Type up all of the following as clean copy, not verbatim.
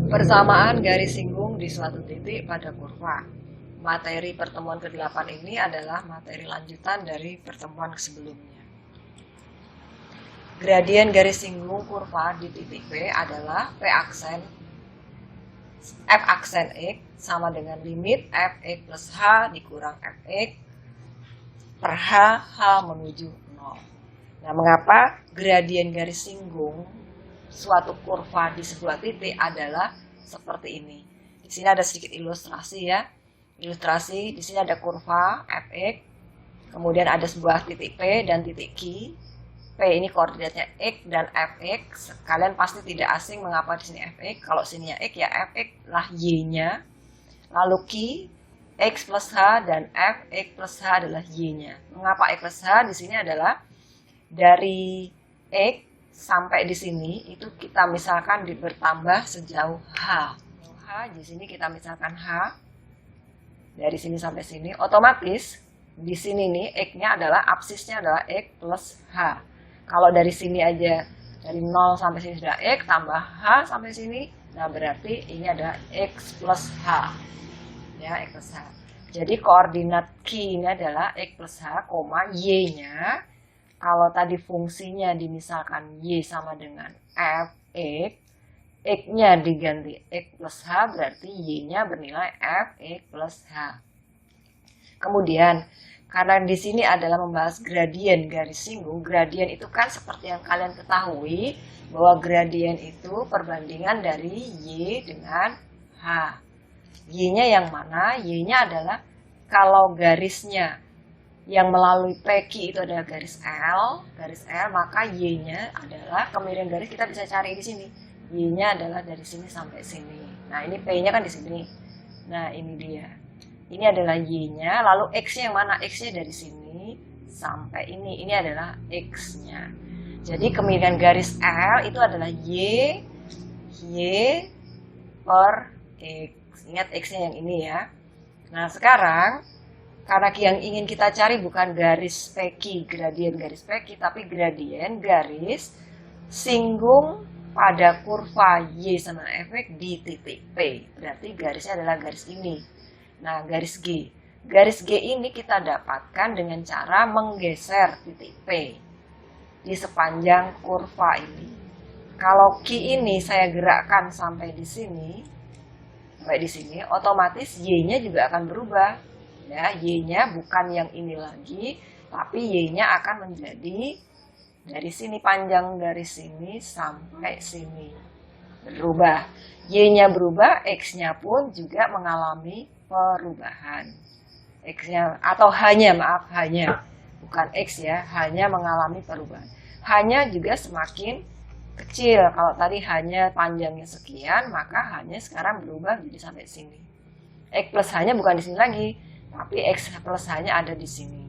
Persamaan garis singgung di suatu titik pada kurva. Materi pertemuan ke-8 ini adalah materi lanjutan dari pertemuan sebelumnya. Gradien garis singgung kurva di titik P adalah P aksen F aksen X sama dengan limit Fx plus H dikurang Fx per H menuju 0. Nah, mengapa gradien garis singgung suatu kurva di sebuah titik adalah seperti ini? Di sini ada sedikit ilustrasi ya. Ilustrasi di sini ada kurva Fx, kemudian ada sebuah titik P dan titik Q. P ini koordinatnya X dan Fx. Kalian pasti tidak asing mengapa di sini Fx. Kalau sininya X ya Fx lah Y-nya. Lalu Q, X plus H dan Fx plus H adalah Y-nya. Mengapa X plus H? Di sini adalah dari X sampai di sini itu kita misalkan bertambah sejauh H. H di sini kita misalkan H. Dari sini sampai sini otomatis di sini nih X-nya adalah absisnya adalah X plus H. Kalau dari sini aja dari 0 sampai sini sudah X tambah H sampai sini, nah berarti ini adalah X plus H. Ya, X plus H. Jadi koordinat Q ini adalah X plus H, Y-nya. Kalau tadi fungsinya dimisalkan Y sama dengan Fx, X-nya diganti X plus H, berarti Y-nya bernilai Fx plus H. Kemudian, karena di sini adalah membahas gradien garis singgung, gradien itu kan seperti yang kalian ketahui, bahwa gradien itu perbandingan dari Y dengan H. Y-nya yang mana? Y-nya adalah kalau garisnya yang melalui PQ itu adalah garis L, maka Y-nya adalah kemiringan garis kita bisa cari di sini. Y-nya adalah dari sini sampai sini. Nah, ini P-nya kan di sini. Nah, ini dia. Ini adalah Y-nya, lalu X-nya yang mana? X-nya dari sini sampai ini. Ini adalah X-nya. Jadi kemiringan garis L itu adalah Y per X. Ingat X-nya yang ini ya. Nah, sekarang karena yang ingin kita cari bukan garis PQ, gradien garis PQ, tapi gradien garis singgung pada kurva Y sama Fx di titik P. Berarti garisnya adalah garis ini. Nah, garis G. Garis G ini kita dapatkan dengan cara menggeser titik P di sepanjang kurva ini. Kalau Q ini saya gerakkan sampai di sini, otomatis Y-nya juga akan berubah. Ya, Y-nya bukan yang ini lagi, tapi Y-nya akan menjadi dari sini, panjang dari sini sampai sini. Berubah. Y-nya berubah, X-nya pun juga mengalami perubahan. X-nya atau hanya bukan X ya, hanya mengalami perubahan. Hanya juga semakin kecil. Kalau tadi hanya panjangnya sekian, maka hanya sekarang berubah jadi sampai sini. X plus H-nya bukan di sini lagi, tapi X plus H-nya ada di sini.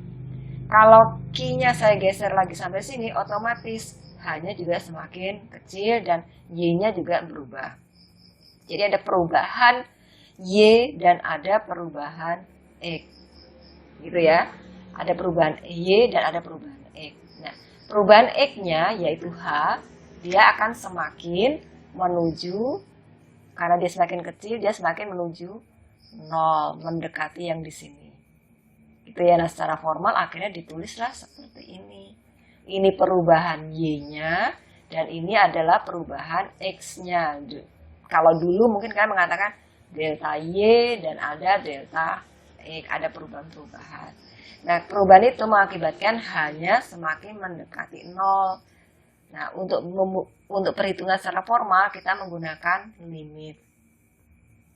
Kalau Q-nya saya geser lagi sampai sini, otomatis H-nya juga semakin kecil dan Y-nya juga berubah. Jadi ada perubahan Y dan ada perubahan X. Gitu ya. Ada perubahan Y dan ada perubahan X. Nah, perubahan X-nya yaitu H, dia akan semakin menuju, karena dia semakin kecil, dia semakin menuju 0, mendekati yang di sini. Itu ya, nah secara formal akhirnya ditulislah seperti ini. Ini perubahan Y-nya dan ini adalah perubahan X-nya. Kalau dulu mungkin kalian mengatakan delta Y dan ada delta X, ada perubahan-perubahan. Nah, perubahan itu mengakibatkan hanya semakin mendekati 0. Nah, untuk perhitungan secara formal kita menggunakan limit.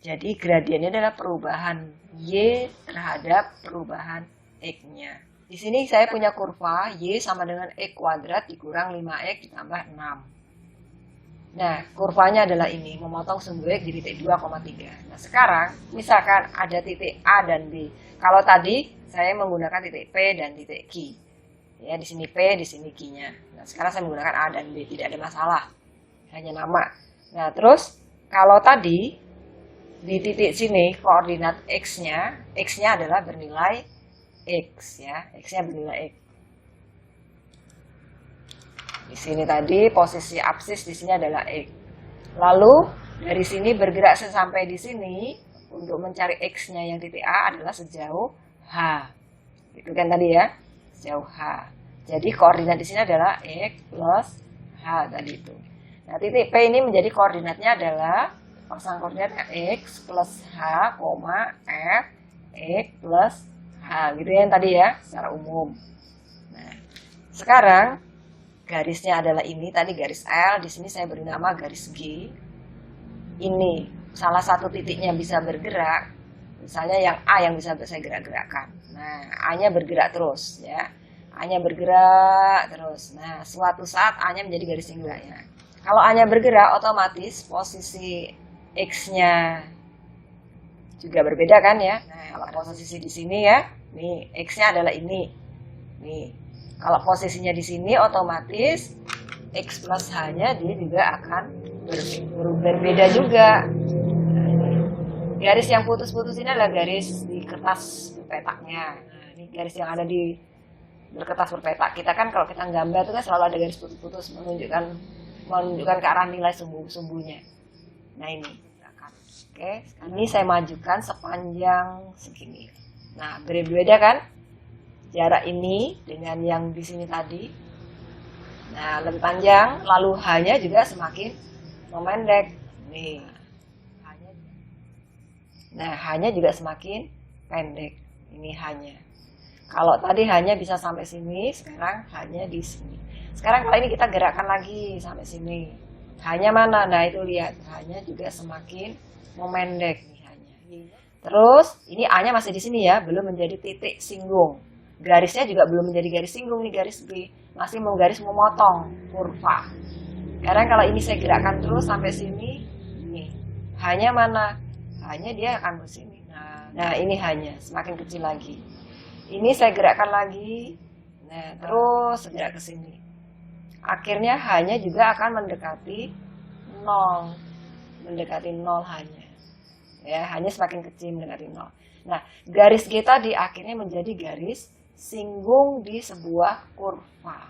Jadi gradiennya adalah perubahan Y terhadap perubahan X-nya. Di sini saya punya kurva Y sama dengan X kuadrat dikurang 5X ditambah 6. Nah, kurvanya adalah ini, memotong sumbu X di titik 2,3. Nah, sekarang misalkan ada titik A dan B. Kalau tadi saya menggunakan titik P dan titik Q. Ya, di sini P, di sini Q-nya. Nah, sekarang saya menggunakan A dan B, tidak ada masalah. Hanya nama. Nah, terus kalau tadi di titik sini koordinat X-nya adalah bernilai X ya. X-nya bernilai X. Di sini tadi posisi absis di sini adalah X. Lalu Dari sini bergerak sampai di sini untuk mencari X-nya yang titik A adalah sejauh H. Itu kan tadi ya, sejauh H. Jadi koordinat di sini adalah X plus H tadi itu. Nah, titik P ini menjadi koordinatnya adalah pasang koordinat X plus H, F, X plus H. Gitu ya yang tadi ya, secara umum. Nah, sekarang garisnya adalah ini, tadi garis L, di sini saya beri nama garis G. Ini salah satu titiknya bisa bergerak, misalnya yang A yang bisa saya gerak-gerakkan. Nah, A-nya bergerak terus ya. A-nya bergerak terus. Nah, suatu saat A-nya menjadi garis singgulnya. Kalau A-nya bergerak, otomatis posisi X-nya juga berbeda kan ya. Nah, kalau posisi di sini ya, nih X-nya adalah ini. Nih, kalau posisinya di sini otomatis X plus H-nya dia juga akan berbeda juga. Garis yang putus-putus ini adalah garis di kertas berpetaknya. Nah, ini garis yang ada di berkertas berpetak. Kita kan kalau kita gambar itu kan selalu ada garis putus-putus menunjukkan ke arah nilai sumbu-sumbunya. Nah ini, oke. Ini saya majukan sepanjang segini. Nah berbeda kan jarak ini dengan yang di sini tadi. Nah lebih panjang, lalu H-nya juga semakin memendek. Nih. Nah H-nya juga semakin pendek. Ini H-nya. Kalau tadi hanya bisa sampai sini, sekarang hanya di sini. Sekarang kalau ini kita gerakkan lagi sampai sini. Hanya mana? Nah itu lihat, hanya juga semakin memendek nih hanya. Terus ini A-nya masih di sini ya, belum menjadi titik singgung. Garisnya juga belum menjadi garis singgung nih, garis B. Masih mau garis memotong kurva. Sekarang kalau ini saya gerakkan terus sampai sini, nih. Hanya mana? Hanya dia akan ke sini. Nah ini hanya semakin kecil lagi. Ini saya gerakkan lagi, nah terus gerak ke sini. Akhirnya hanya juga akan mendekati 0, hanya. Ya, hanya semakin kecil mendekati 0. Nah, garis G tadi akhirnya menjadi garis singgung di sebuah kurva.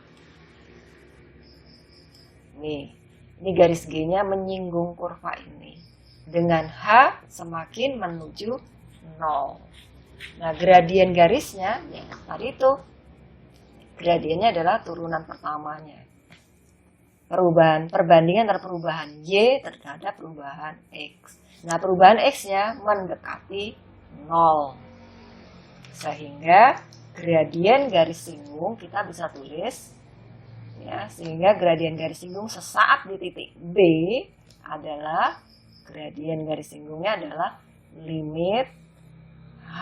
Ini garis G-nya menyinggung kurva ini. Dengan H semakin menuju 0. Nah, gradien garisnya, ya tadi itu, gradiennya adalah turunan pertamanya. Perbandingan antara perubahan Y terhadap perubahan X. Nah, perubahan X-nya mendekati 0. Sehingga gradien garis singgung kita bisa tulis, ya, sehingga gradien garis singgung sesaat di titik B adalah, gradien garis singgungnya adalah limit H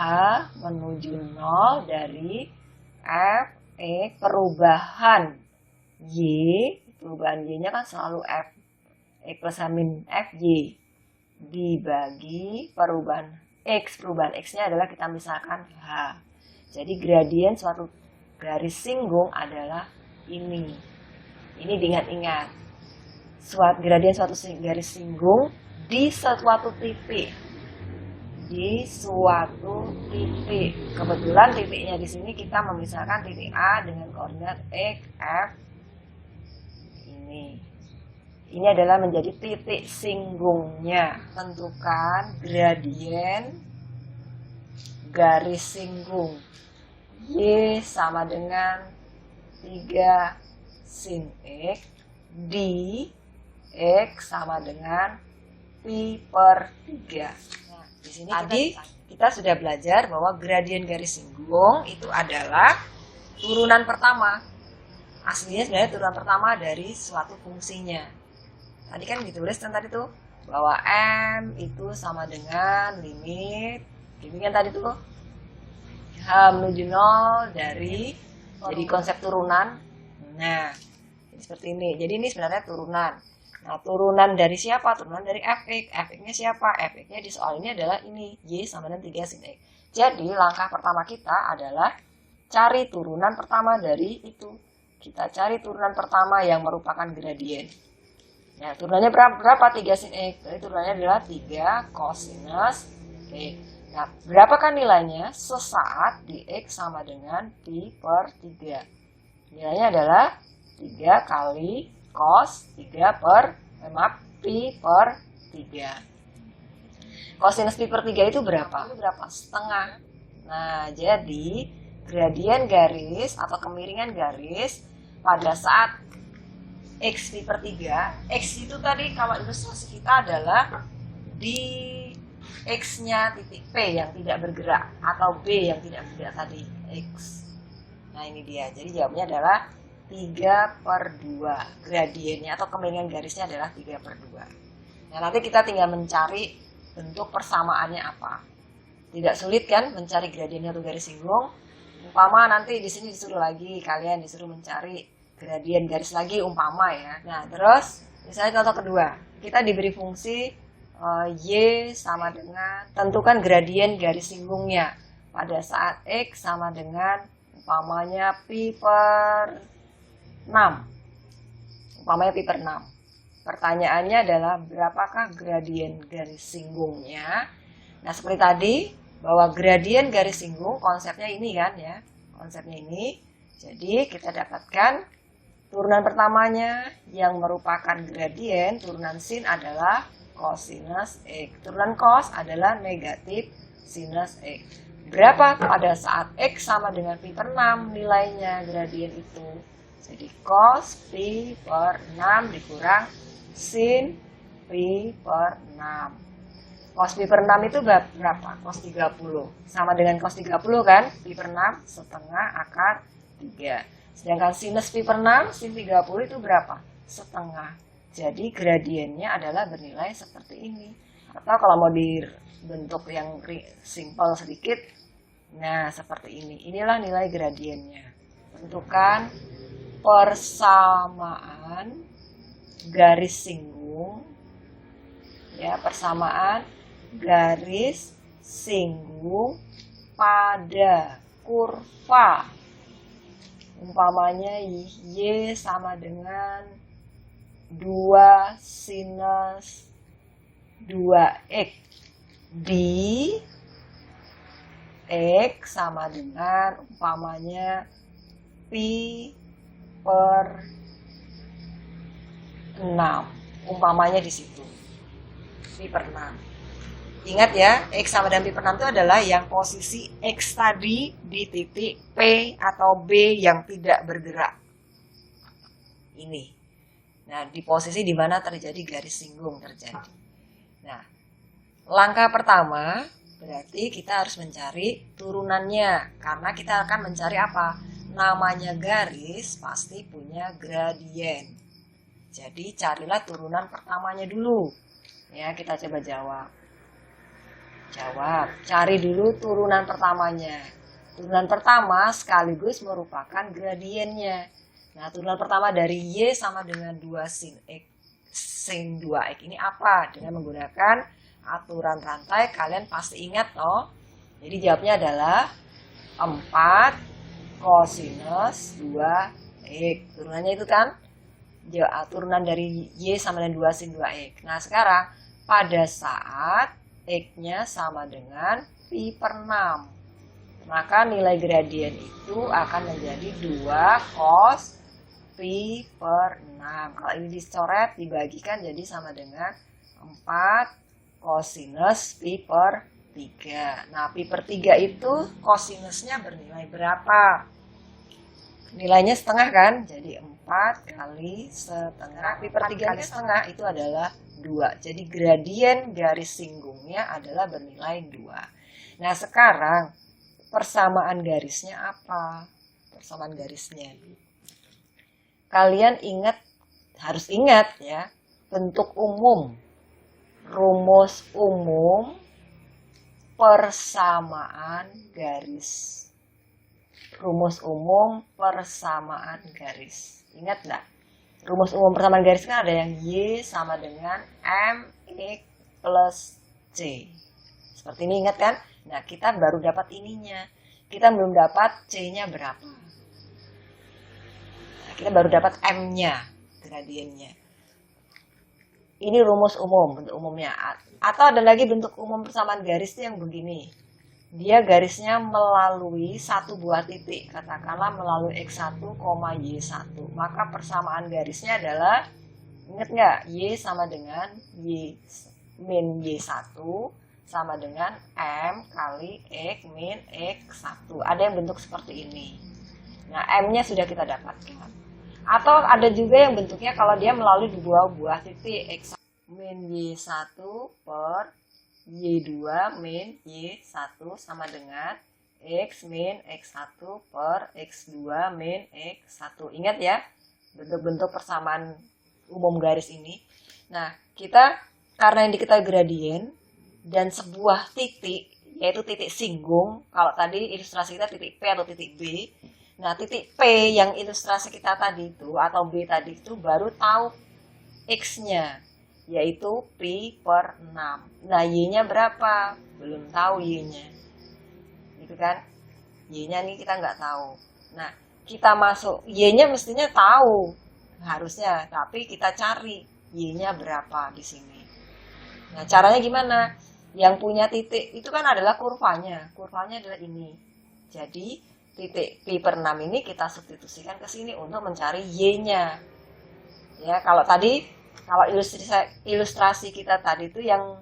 menuju 0 dari F, perubahan Y, perubahan Y-nya kan selalu F, plus min F, Y, dibagi perubahan X-nya adalah kita misalkan H. Jadi gradien suatu garis singgung adalah ini. Ini diingat-ingat. Gradien suatu garis singgung di suatu titik. Di suatu titik. Kebetulan titiknya di sini kita memisahkan titik A dengan koordinat X, F. Ini adalah menjadi titik singgungnya. Tentukan gradien garis singgung. Y sama dengan 3 sin X di X sama dengan pi per 3. Di sini tadi kita sudah belajar bahwa gradien garis singgung itu adalah turunan pertama. Aslinya sebenarnya turunan pertama dari suatu fungsinya. Tadi kan ditulis kan tadi tuh bahwa M itu sama dengan limit, kan tadi tuh H menuju 0 dari, jadi konsep turunan. Nah, jadi seperti ini. Jadi ini sebenarnya turunan. Nah, turunan dari siapa? Turunan dari fx. Fx-nya siapa? Fx-nya di soal ini adalah ini. Y sama dengan 3 sin X. Jadi, langkah pertama kita adalah cari turunan pertama dari itu. Kita cari turunan pertama yang merupakan gradien. Nah, turunannya berapa? 3 sin X. Jadi, turunannya adalah 3 cosinus X. Nah, berapakah nilainya? Sesaat di X sama dengan pi per 3. Nilainya adalah 3 kali cos 3 pi per 3. Kosinus pi per 3 itu berapa? Setengah. Nah, jadi gradien garis atau kemiringan garis pada saat X pi per 3, X itu tadi kalau ilustrasi kita adalah di X-nya titik P yang tidak bergerak atau B yang tidak bergerak tadi, X. Nah, ini dia. Jadi jawabannya adalah 3 per 2. Gradiennya atau kemiringan garisnya adalah 3 per 2. Nah, nanti kita tinggal mencari bentuk persamaannya apa. Tidak sulit kan mencari gradiennya atau garis singgung. Umpama nanti di sini disuruh lagi, kalian disuruh mencari gradien garis lagi umpama ya. Nah, terus misalnya contoh kedua, kita diberi fungsi Y sama dengan, tentukan gradien garis singgungnya pada saat X sama dengan umpamanya pi per 6. Umpamanya pi per 6. Pertanyaannya adalah berapakah gradien garis singgungnya? Nah, seperti tadi bahwa gradien garis singgung konsepnya ini kan ya. Konsepnya ini. Jadi kita dapatkan turunan pertamanya yang merupakan gradien turunan sin adalah cosinus X. Turunan cos adalah negatif sinus X. Berapa pada saat X sama dengan pi per 6 nilainya gradien itu? Jadi cos pi per 6 dikurang sin pi per 6. Cos pi per 6 itu berapa? Cos 30. Sama dengan cos 30 kan? Pi per 6 setengah akar 3. Sedangkan sinus pi per 6, sin 30 itu berapa? Setengah. Jadi gradiennya adalah bernilai seperti ini. Atau kalau mau dibentuk yang simpel sedikit, nah seperti ini. Inilah nilai gradiennya. Tentukan persamaan garis singgung. Ya, persamaan garis singgung pada kurva. Umpamanya Y sama dengan 2 sinus 2X di X sama dengan umpamanya pi per 6. Umpamanya di situ. Pi per 6. Ingat ya, X sama dengan pi per 6 itu adalah yang posisi X tadi di titik P atau B yang tidak bergerak. Ini. Nah, di posisi di mana terjadi garis singgung terjadi. Nah, langkah pertama berarti kita harus mencari turunannya. Karena kita akan mencari apa? Namanya garis pasti punya gradien. Jadi carilah turunan pertamanya dulu. Ya, kita coba jawab. Cari dulu turunan pertamanya. Turunan pertama sekaligus merupakan gradiennya. Nah, turunan pertama dari Y sama dengan 2 sin X, sin 2X ini apa? Dengan menggunakan aturan rantai, kalian pasti ingat toh. Jadi jawabnya adalah 4 cosinus 2X. Turunannya itu kan turunan dari Y sama dengan 2 sin 2X. Nah, sekarang pada saat X-nya sama dengan pi per 6. Maka nilai gradien itu akan menjadi 2 cos pi per 6. Kalau ini dicoret, dibagikan jadi sama dengan 4 cosinus pi per 3. Nah, pi per 3 itu cosinusnya bernilai berapa? Nilainya setengah kan? Jadi 4 kali setengah. Pi per 3 kali setengah itu adalah 2. Jadi gradien garis singgungnya adalah bernilai 2. Nah, sekarang persamaan garisnya apa? Persamaan garisnya. Kalian harus ingat ya, bentuk umum. Rumus umum persamaan garis. Rumus umum persamaan garis. Ingat nggak? Rumus umum persamaan garis kan ada yang Y sama dengan MX plus C. Seperti ini, ingat kan? Nah, kita baru dapat ininya. Kita belum dapat C-nya berapa. Nah, kita baru dapat M-nya, gradiennya. Ini rumus umum, bentuk umumnya. Atau ada lagi bentuk umum persamaan garis yang begini. Dia garisnya melalui satu buah titik. Katakanlah melalui X1, Y1. Maka persamaan garisnya adalah, ingat nggak? Y sama dengan Y. min Y1 sama dengan M kali X min X1. Ada yang bentuk seperti ini. Nah, M-nya sudah kita dapatkan. Atau ada juga yang bentuknya kalau dia melalui dua buah titik X min Y1 per Y2 min Y1 sama dengan X min X1 per X2 min X1. Ingat ya, bentuk-bentuk persamaan umum garis ini. Nah, kita karena yang diketahui gradien dan sebuah titik, yaitu titik singgung, kalau tadi ilustrasi kita titik P atau titik B. Nah, titik P yang ilustrasi kita tadi itu, atau B tadi itu baru tahu X-nya, yaitu pi per 6. Nah, Y-nya berapa? Belum tahu Y-nya. Gitu kan? Y-nya nih kita nggak tahu. Nah, kita masuk, Y-nya mestinya tahu. Harusnya, tapi kita cari Y-nya berapa di sini. Nah, caranya gimana? Yang punya titik itu kan adalah kurvanya. Kurvanya adalah ini. Jadi, titik pi per 6 ini kita substitusikan ke sini untuk mencari Y-nya. Ya, kalau tadi, kalau ilustrasi kita tadi itu yang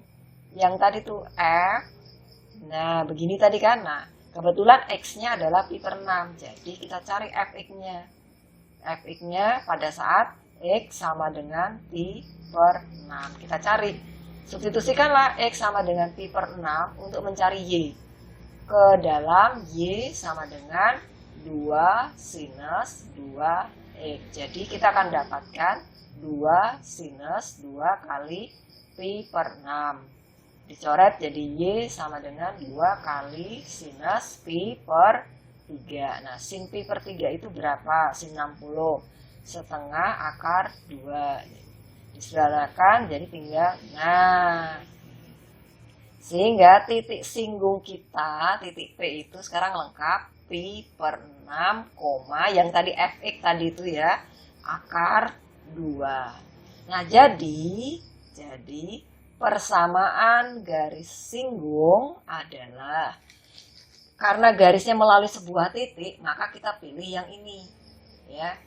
tadi tuh F. Nah, begini tadi kan. Nah, kebetulan X-nya adalah pi per 6. Jadi, kita cari Fx-nya. Fx-nya pada saat X sama dengan pi per 6. Kita cari. Substitusikanlah X sama dengan pi per 6 untuk mencari Y. Ke dalam Y sama dengan 2 sinus 2X. Jadi kita akan dapatkan 2 sinus 2 kali pi per 6. Dicoret jadi Y sama dengan 2 kali sinus pi per 3. Nah, sin pi per 3 itu berapa? Sin 60. Setengah akar 2. Disederhanakan jadi tinggal, nah, sehingga titik singgung kita, titik P itu sekarang lengkap pi per 6, yang tadi Fx tadi itu ya, akar 2. Nah, jadi persamaan garis singgung adalah, karena garisnya melalui sebuah titik, maka kita pilih yang ini, ya.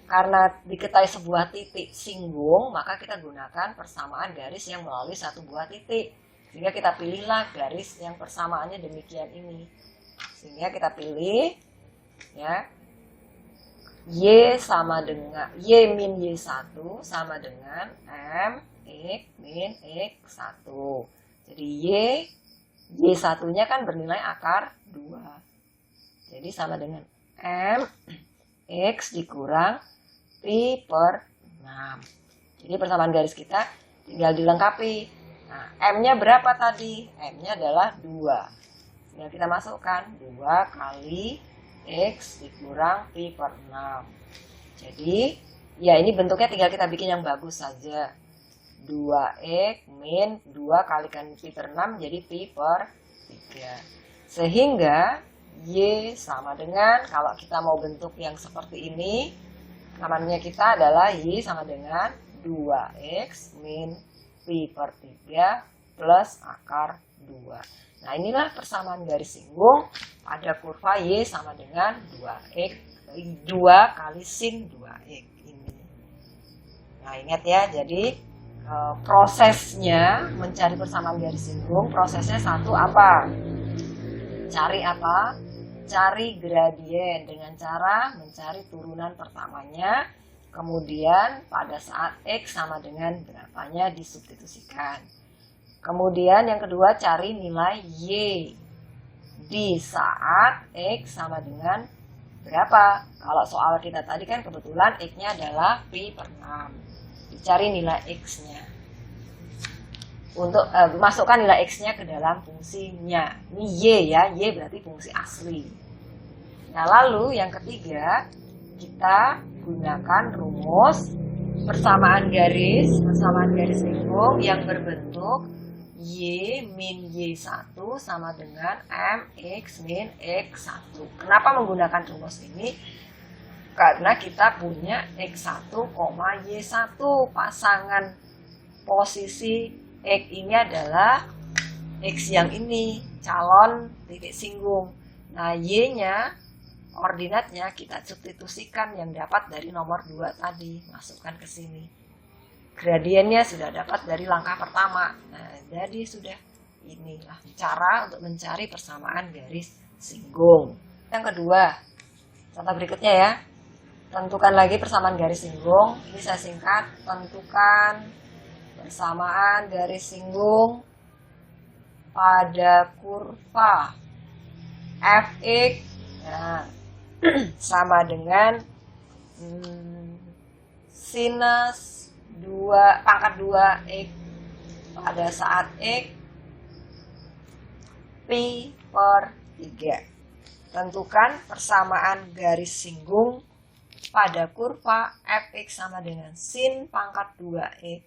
Karena diketahui sebuah titik singgung, maka kita gunakan persamaan garis yang melalui satu buah titik. Sehingga kita pilihlah garis yang persamaannya demikian ini. Sehingga kita pilih, ya, Y sama dengan Y min Y1 sama dengan M X min X1. Jadi Y1-nya kan bernilai akar 2. Jadi sama dengan M X dikurang pi per 6. Jadi persamaan garis kita tinggal dilengkapi. Nah, M-nya berapa tadi? M-nya adalah 2. Tinggal kita masukkan 2 kali X dikurang pi per 6. Jadi, ya ini bentuknya tinggal kita bikin yang bagus saja. 2X min 2 kalikan pi per 6 jadi pi per 3. Sehingga Y sama dengan, kalau kita mau bentuk yang seperti ini, namanya kita adalah Y sama dengan 2X min pi per 3 plus akar 2. Nah, inilah persamaan garis singgung pada kurva Y sama dengan 2 kali sin 2X ini. Nah, ingat ya, jadi prosesnya mencari persamaan garis singgung, prosesnya satu apa? Cari apa? Cari gradien dengan cara mencari turunan pertamanya, kemudian pada saat X sama dengan berapanya disubstitusikan. Kemudian yang kedua cari nilai Y di saat X sama dengan berapa. Kalau soal kita tadi kan kebetulan X-nya adalah pi per 6. Dicari nilai X-nya. Untuk masukkan nilai X-nya ke dalam fungsinya. Ini Y ya, Y berarti fungsi asli. Nah, lalu yang ketiga, kita gunakan rumus persamaan garis singgung yang berbentuk Y min Y1 sama dengan MX min X1. Kenapa menggunakan rumus ini? Karena kita punya X1, Y1, pasangan posisi X ini adalah X yang ini, calon titik singgung. Nah, Y-nya, koordinatnya kita substitusikan yang dapat dari nomor 2 tadi, masukkan ke sini. gradiennya sudah dapat dari langkah pertama. Nah, jadi sudah inilah cara untuk mencari persamaan garis singgung. Yang kedua, contoh berikutnya ya. Tentukan lagi persamaan garis singgung. Ini saya singkat, tentukan persamaan garis singgung pada kurva fx nah, sama dengan sinus 2 x pada saat x pi per 3. Tentukan persamaan garis singgung pada kurva fx sama dengan sin pangkat 2x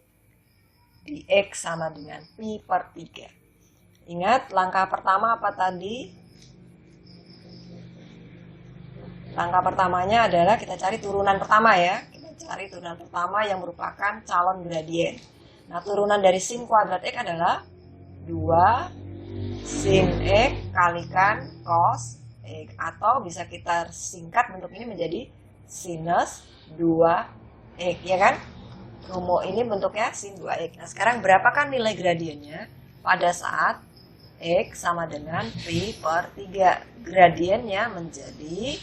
di x sama dengan pi per 3. Ingat, langkah pertama apa tadi? Langkah pertamanya adalah kita cari turunan pertama ya. Kita cari turunan pertama yang merupakan calon gradien. Nah, turunan dari sin kuadrat x adalah 2 sin x kalikan cos x. Atau bisa kita singkat bentuk ini menjadi sinus 2x, ya kan? Rumus ini bentuknya sin 2x. Nah, sekarang berapakah nilai gradiennya pada saat x sama dengan pi per 3? Gradiennya menjadi,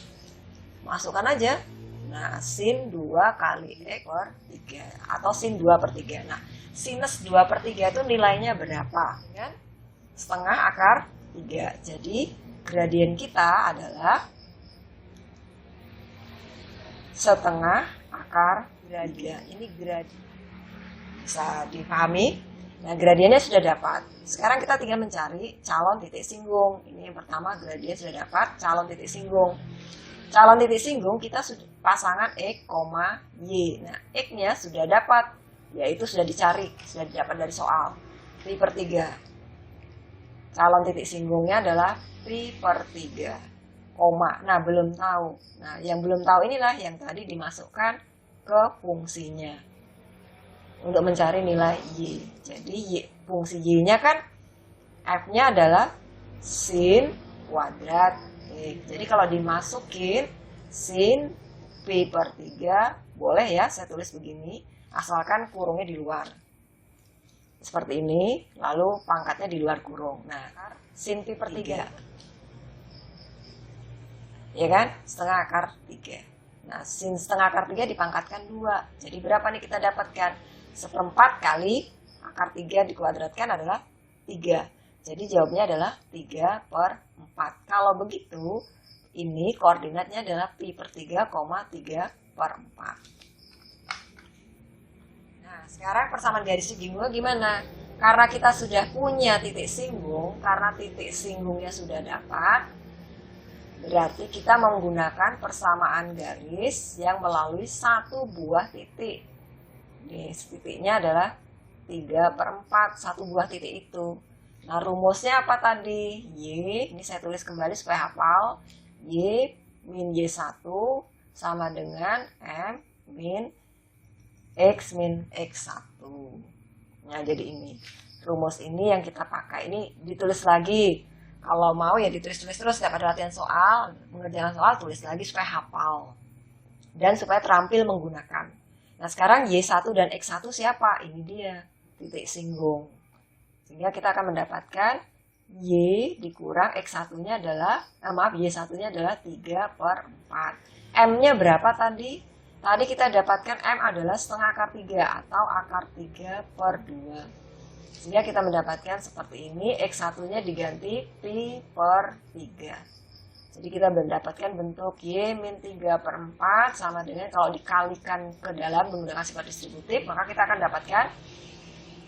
masukkan aja, nah, sin 2 kali x per 3 atau sin 2 per 3. Nah, sinus 2 per 3 itu nilainya berapa? Kan? Setengah akar 3. Jadi, gradien kita adalah setengah akar 3. Ini gradien. Bisa dipahami? Nah, gradiennya sudah dapat. Sekarang kita tinggal mencari calon titik singgung. Ini yang pertama, gradien sudah dapat, calon titik singgung. Calon titik singgung kita sudah pasangan x, y. Nah, x-nya sudah dapat, yaitu sudah dicari, sudah didapat dari soal. Pi per 3. Calon titik singgungnya adalah pi per 3. Koma. Nah, belum tahu. Nah, yang belum tahu inilah yang tadi dimasukkan ke fungsinya untuk mencari nilai y. Jadi, fungsi y-nya kan f-nya adalah sin kuadrat x. Jadi, kalau dimasukin sin pi per 3, boleh ya saya tulis begini, asalkan kurungnya di luar. Seperti ini, lalu pangkatnya di luar kurung. Nah, sin pi per 3. Ya kan? Setengah akar 3. Nah, sin setengah akar 3 dipangkatkan 2. Jadi berapa nih kita dapatkan? 1/4 kali akar 3 dikuadratkan adalah 3. Jadi jawabnya adalah 3 per 4. Kalau begitu, ini koordinatnya adalah pi per 3, 3 per 4. Nah, sekarang persamaan garis singgungnya gimana? Karena kita sudah punya titik singgung, karena titik singgungnya sudah dapat, berarti kita menggunakan persamaan garis yang melalui satu buah titik. Nih, titiknya adalah 3 per 4, satu buah titik itu. Nah, rumusnya apa tadi? Y, ini saya tulis kembali supaya hafal. Y min Y1 sama dengan M min X1. Nah, jadi ini. Rumus ini yang kita pakai. Ini ditulis lagi. Kalau mau ya ditulis-tulis terus, setiap ada latihan soal, mengerjakan soal, tulis lagi supaya hafal. Dan supaya terampil menggunakan. Nah, sekarang Y1 dan X1 siapa? Ini dia, titik singgung. Sehingga kita akan mendapatkan Y dikurang X1-nya adalah, Y1-nya adalah 3 per 4. M-nya berapa tadi? Tadi kita dapatkan M adalah setengah akar 3 atau akar 3 per 2. Sehingga kita mendapatkan seperti ini, X1-nya diganti pi per 3. Jadi kita mendapatkan bentuk Y min 3 per 4 sama dengan kalau dikalikan ke dalam menggunakan sifat distributif, maka kita akan dapatkan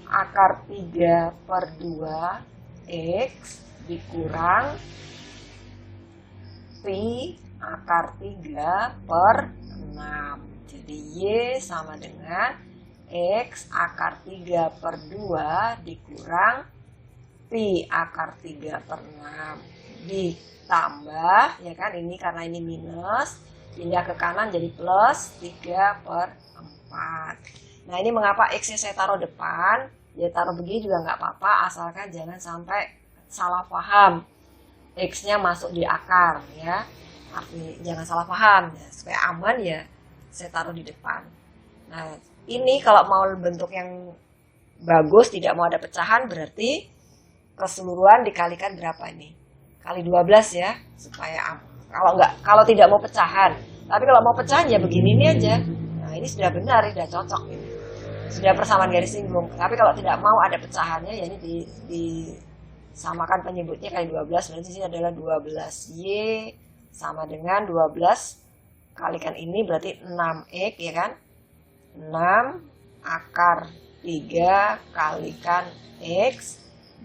akar 3 per 2 X dikurang pi akar 3 per 6. Jadi Y sama dengan X akar 3 per 2 dikurang pi akar 3 per 6 ditambah, ya kan, ini karena ini minus, pindah ke kanan jadi plus 3 per 4. Nah, ini mengapa X-nya saya taruh depan, ya taruh begini juga nggak apa-apa, asalkan jangan sampai salah paham. X-nya masuk di akar, ya. Artinya jangan salah paham, ya. Supaya aman ya saya taruh di depan. Nah, ini kalau mau bentuk yang bagus, tidak mau ada pecahan, berarti keseluruhan dikalikan berapa nih? Kali 12 ya, supaya kalau tidak mau pecahan. Tapi kalau mau pecahan ya begini nih aja. Nah, ini sudah benar, sudah cocok ini. Sudah persamaan garis singgung. Tapi kalau tidak mau ada pecahannya, ya ini disamakan penyebutnya kali 12, berarti sini adalah 12Y sama dengan 12 kalikan ini berarti 6X ya kan? 6 akar 3 kalikan X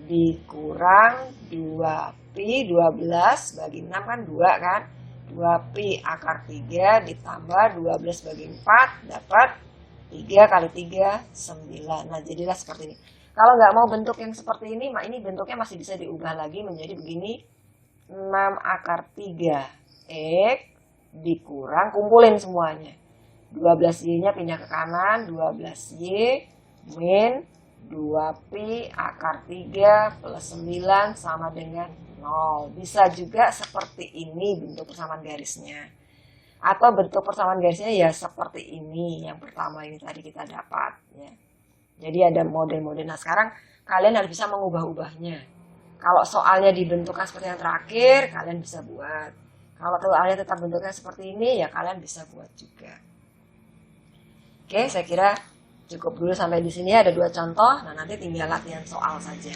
dikurang 2pi, 12 bagi 6 kan 2 kan, 2pi akar 3 ditambah 12 bagi 4 dapat 3 kali 3 9. Nah jadilah seperti ini. Kalau nggak mau bentuk yang seperti ini, ini bentuknya masih bisa diubah lagi menjadi begini, 6 akar 3 X dikurang, kumpulin semuanya, 12Y nya pindah ke kanan, 12Y min 2pi akar 3 plus 9 sama dengan 0. Bisa juga seperti ini bentuk persamaan garisnya. Atau bentuk persamaan garisnya ya seperti ini, yang pertama ini tadi kita dapat ya. Jadi ada model-model. Nah sekarang kalian harus bisa mengubah-ubahnya. Kalau soalnya dibentukkan seperti yang terakhir, kalian bisa buat. Kalau soalnya tetap bentuknya seperti ini, ya kalian bisa buat juga. Oke, saya kira cukup dulu sampai di sini. Ada 2 contoh. Nah nanti tinggal latihan soal saja.